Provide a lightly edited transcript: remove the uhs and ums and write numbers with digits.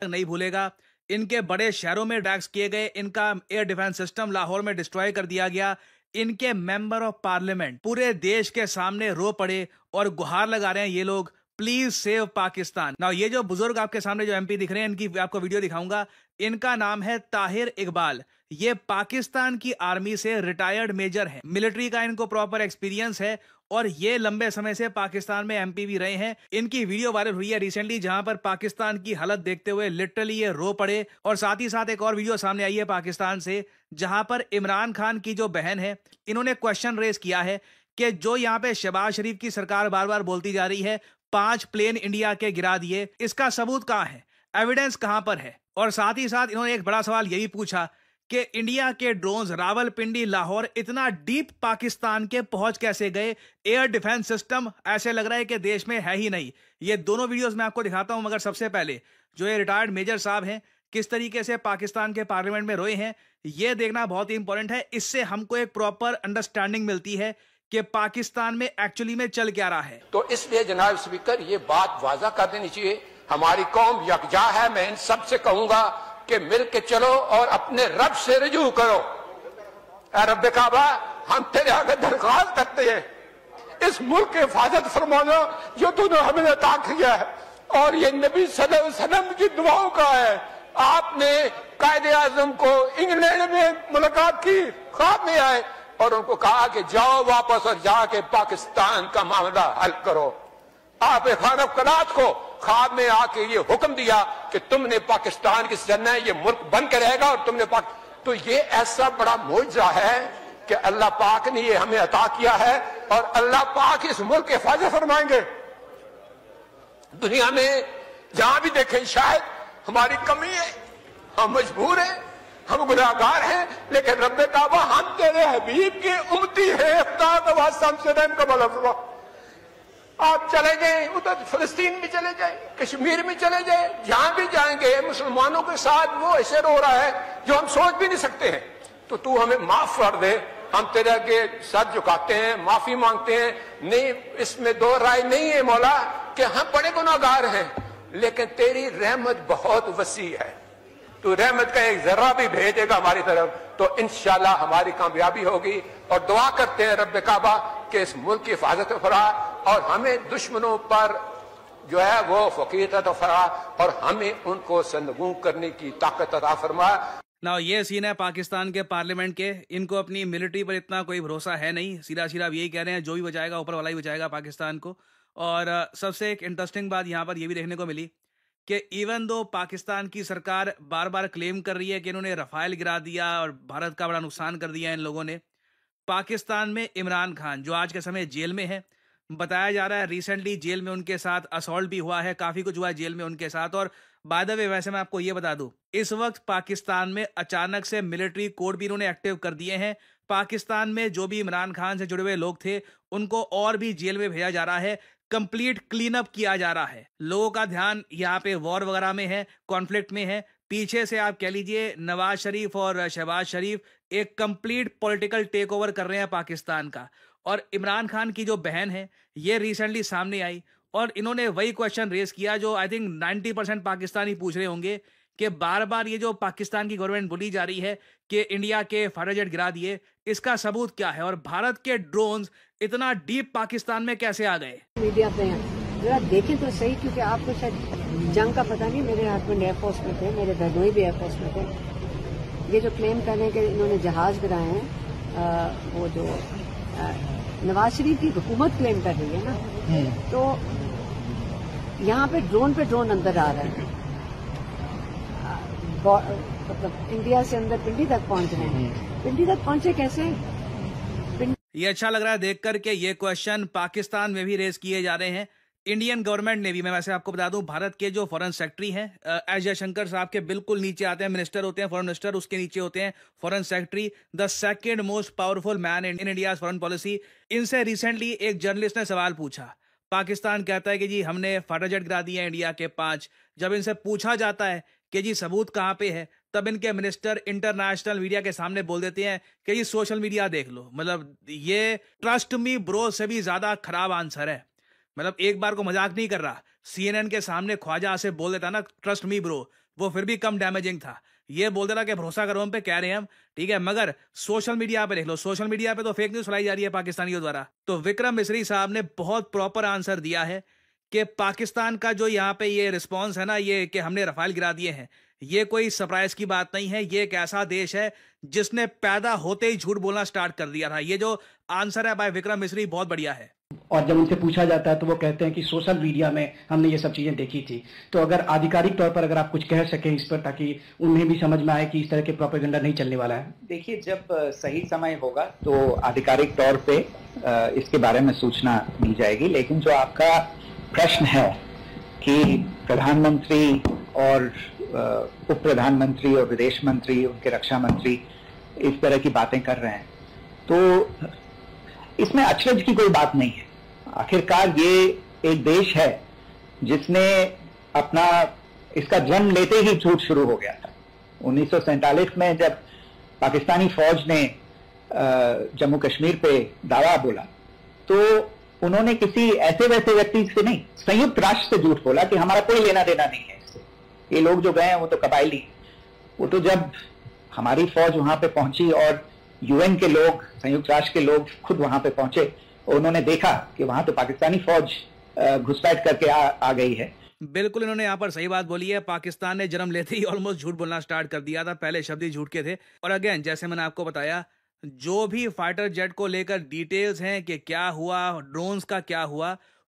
नहीं भूलेगा। इनके बड़े शहरों में अटैक्स किए गए, इनका एयर डिफेंस सिस्टम लाहौर में डिस्ट्रॉय कर दिया गया, इनके मेंबर ऑफ पार्लियामेंट पूरे देश के सामने रो पड़े और गुहार लगा रहे हैं ये लोग, प्लीज सेव पाकिस्तान। नाउ ये जो बुजुर्ग आपके सामने जो एमपी दिख रहे हैं, इनकी आपको वीडियो दिखाऊंगा। इनका नाम है ताहिर इकबाल। ये पाकिस्तान की आर्मी से रिटायर्ड मेजर हैं, मिलिट्री का इनको प्रॉपर एक्सपीरियंस है और ये लंबे समय से पाकिस्तान में एमपी भी रहे हैं। इनकी वीडियो वायरल हुई है रिसेंटली, जहां पर पाकिस्तान की हालत देखते हुए लिटरली ये रो पड़े। और साथ ही साथ एक और वीडियो सामने आई है पाकिस्तान से, जहां पर इमरान खान की जो बहन है, इन्होंने क्वेश्चन रेज किया है कि जो यहाँ पे शहबाज शरीफ की सरकार बार बार बोलती जा रही है 5 प्लेन इंडिया के गिरा दिए, इसका सबूत कहां है, एविडेंस कहां पर है। और साथ ही साथ इन्होंने एक बड़ा सवाल यही पूछा कि इंडिया के ड्रोन्स रावलपिंडी लाहौर इतना डीप पाकिस्तान के पहुंच कैसे गए, एयर डिफेंस सिस्टम ऐसे लग रहा है कि देश में है ही नहीं। ये दोनों वीडियोस मैं आपको दिखाता हूं, मगर सबसे पहले जो ये रिटायर्ड मेजर साहब हैं किस तरीके से पाकिस्तान के पार्लियामेंट में रोए हैं, ये देखना बहुत ही इंपॉर्टेंट है। इससे हमको एक प्रॉपर अंडरस्टैंडिंग मिलती है कि पाकिस्तान में एक्चुअली में चल क्या रहा है। तो इसलिए जनाब स्पीकर, ये बात वाजा कर देनी चाहिए, हमारी कौम यकजा है। मैं इन सबसे कहूंगा कि मिल के चलो और अपने रब से रुजू करो। ऐ रब्बे काबा, हम तेरे आगे दरख्वास्त करते हैं, इस मुल्क की हिफाजत फरमाना जो तूने हमें अता किया है, और ये नबी सल्लल्लाहु अलैहि वसल्लम की दुआओं का है। आपने कायदे आजम को इंग्लैंड में मुलाकात की, ख्वाब में आए और उनको कहा कि जाओ वापस और जाके पाकिस्तान का मामला हल करो। आप खान कलात को ख्वाब में आके ये हुक्म दिया कि तुमने पाकिस्तान की सरना ये मुल्क बन के रहेगा और तुमने तो ये ऐसा बड़ा मोइजा है कि अल्लाह पाक ने ये हमें अता किया है और अल्लाह पाक इस मुल्क की हिफाजत फरमाएंगे। दुनिया में जहां भी देखें शायद हमारी कमी है, हम मजबूर हैं, हम गुनाहगार हैं, लेकिन रब्बे काबा हम तेरे हबीब के उम्मती हैं। आप चले जाएं उधर फिलिस्तीन भी चले जाएं, कश्मीर में चले जाएं, जहां भी जाएंगे मुसलमानों के साथ वो ऐसे रो रहा है जो हम सोच भी नहीं सकते हैं। तो तू हमें माफ कर दे, हम तेरे आगे सर झुकाते हैं, माफी मांगते हैं। नहीं, इसमें दो राय नहीं है मौला कि हम बड़े गुनाहगार हैं, लेकिन तेरी रहमत बहुत वसी है। तू रहमत का एक जर्रा भी भेजेगा हमारी तरफ तो इंशाल्लाह हमारी कामयाबी होगी। और दुआ करते हैं रब्बे काबा कि इस मुल्क की हिफाजत फरा और हमें दुश्मनों पर जो है वो फकीर अता फरा और हमें उनको संगूं करने की ताकत अता फरमा। ना ये सीन है पाकिस्तान के पार्लियामेंट के, इनको अपनी मिलिट्री पर इतना कोई भरोसा है नहीं, सीधा सीधा यही कह रहे हैं जो भी बचाएगा ऊपर वाला ही बचाएगा पाकिस्तान को। और सबसे एक इंटरेस्टिंग बात यहाँ पर यह भी देखने को मिली कि इवन दो पाकिस्तान की सरकार बार बार क्लेम कर रही है कि इन्होंने रफाल गिरा दिया और भारत का बड़ा नुकसान कर दिया इन लोगों ने, पाकिस्तान में इमरान खान जो आज के समय जेल में है, बताया जा रहा है रिसेंटली जेल में उनके साथ असॉल्ट भी हुआ है, काफी कुछ हुआ है जेल में उनके साथ। और बाय द वे वैसे मैं आपको ये बता दूं, इस वक्त पाकिस्तान में अचानक से मिलिट्री कोड भी इन्होंने एक्टिव कर दिए हैं। पाकिस्तान में जो भी इमरान खान से जुड़े हुए लोग थे उनको और भी जेल में भेजा जा रहा है, कंप्लीट क्लीन अप किया जा रहा है। लोगों का ध्यान यहाँ पे वॉर वगैरह में है, कॉन्फ्लिक्ट में है। पीछे से आप कह लीजिए नवाज शरीफ और शहबाज शरीफ एक कंप्लीट पॉलिटिकल टेक ओवर कर रहे हैं पाकिस्तान का। और इमरान खान की जो बहन है ये रिसेंटली सामने आई और इन्होंने वही क्वेश्चन रेज किया जो आई थिंक 90% पाकिस्तानी पूछ रहे होंगे कि बार बार ये जो पाकिस्तान की गवर्नमेंट बोली जा रही है कि इंडिया के फाइटर जेट गिरा दिए, इसका सबूत क्या है और भारत के ड्रोन्स इतना डीप पाकिस्तान में कैसे आ गए। मीडिया पे हैं, जरा देखें तो सही, क्योंकि आपको शायद जंग का पता नहीं। मेरे हस्बैंड एयरफोर्स में थे, मेरे बहनोई भी एयरफोर्स में थे। ये जो क्लेम कर रहे हैं कि इन्होंने जहाज गिराए हैं, वो जो नवाज शरीफ की हुकूमत क्लेम कर रही है ना, तो यहाँ पे ड्रोन अंदर आ रहा है, मतलब इंडिया से अंदर पिंडी तक पहुंच रहे हैं। पिंडी तक पहुंचे कैसे? ये अच्छा लग रहा है देखकर के ये क्वेश्चन पाकिस्तान में भी रेज किए जा रहे हैं। इंडियन गवर्नमेंट ने भी, मैं वैसे आपको बता दूं, भारत के जो फॉरेन सेक्रेटरी हैं एस जयशंकर साहब के बिल्कुल नीचे आते हैं मिनिस्टर होते हैं, फॉरेन मिनिस्टर, उसके नीचे होते हैं foreign secretary, the second most powerful man in India foreign policy. इनसे रिसेंटली एक जर्नलिस्ट ने सवाल पूछा, पाकिस्तान कहता है कि जी हमने फाइटर जेट गिरा दिए इंडिया के 5। जब इनसे पूछा जाता है कि जी सबूत कहां पे है, तब इनके मिनिस्टर इंटरनेशनल मीडिया के सामने बोल देते हैं कि जी सोशल मीडिया देख लो। मतलब ये ट्रस्ट मी ब्रो से भी ज्यादा खराब आंसर है। मतलब एक बार को मजाक नहीं कर रहा, CNN के सामने ख्वाजा से बोल देता ना ट्रस्ट मी ब्रो, वो फिर भी कम डैमेजिंग था। ये बोल दे रहा कि भरोसा करो हम पे, कह रहे हैं हम, ठीक है, मगर सोशल मीडिया पे देख लो, सोशल मीडिया पे तो फेक न्यूज फैलाई जा रही है पाकिस्तानियों द्वारा। तो विक्रम मिस्री साहब ने बहुत प्रॉपर आंसर दिया है कि पाकिस्तान का जो यहाँ पे ये रिस्पॉन्स है ना, ये कि हमने रफाल गिरा दिए हैं, ये कोई सरप्राइज की बात नहीं है। ये एक ऐसा देश है जिसने पैदा होते ही झूठ बोलना स्टार्ट कर दिया था। ये जो आंसर है बाय विक्रम मिस्री बहुत बढ़िया है। और जब उनसे पूछा जाता है तो वो कहते हैं कि सोशल मीडिया में हमने ये सब चीजें देखी थी। तो अगर आधिकारिक तौर पर अगर आप कुछ कह सकें इस पर, ताकि उन्हें भी समझ में आए कि इस तरह के प्रोपेगेंडा नहीं चलने वाला है। देखिए, जब सही समय होगा तो आधिकारिक तौर पे इसके बारे में सूचना दी जाएगी। लेकिन जो आपका प्रश्न है कि प्रधानमंत्री और उप प्रधानमंत्री और विदेश मंत्री, उनके रक्षा मंत्री इस तरह की बातें कर रहे हैं, तो इसमें अचरज की कोई बात नहीं है। आखिरकार ये एक देश है जिसने अपना इसका जन्म लेते ही झूठ शुरू हो गया था। 1947 में जब पाकिस्तानी फौज ने जम्मू कश्मीर पे दावा बोला तो उन्होंने किसी ऐसे वैसे व्यक्ति से नहीं, संयुक्त राष्ट्र से झूठ बोला कि हमारा कोई लेना देना नहीं है इससे। ये लोग जो गए हैं वो तो कबायली, वो तो जब हमारी फौज वहां पे पहुंची और यूएन के लोग, संयुक्त राष्ट्र के लोग खुद वहां पे पहुंचे और उन्होंने देखा कि वहां तो पाकिस्तानी फौज घुसपैठ करके आ गई है। बिल्कुल, इन्होंने यहाँ पर सही बात बोली है। पाकिस्तान ने जन्म लेते ही ऑलमोस्ट झूठ बोलना स्टार्ट कर दिया था। पहले शब्द ही झूठ के थे। और अगेन, जैसे मैंने आपको बताया, जो भी फाइटर जेट को लेकर डिटेल्स हैं कि क्या हुआ, ड्रोन्स का क्या हुआ,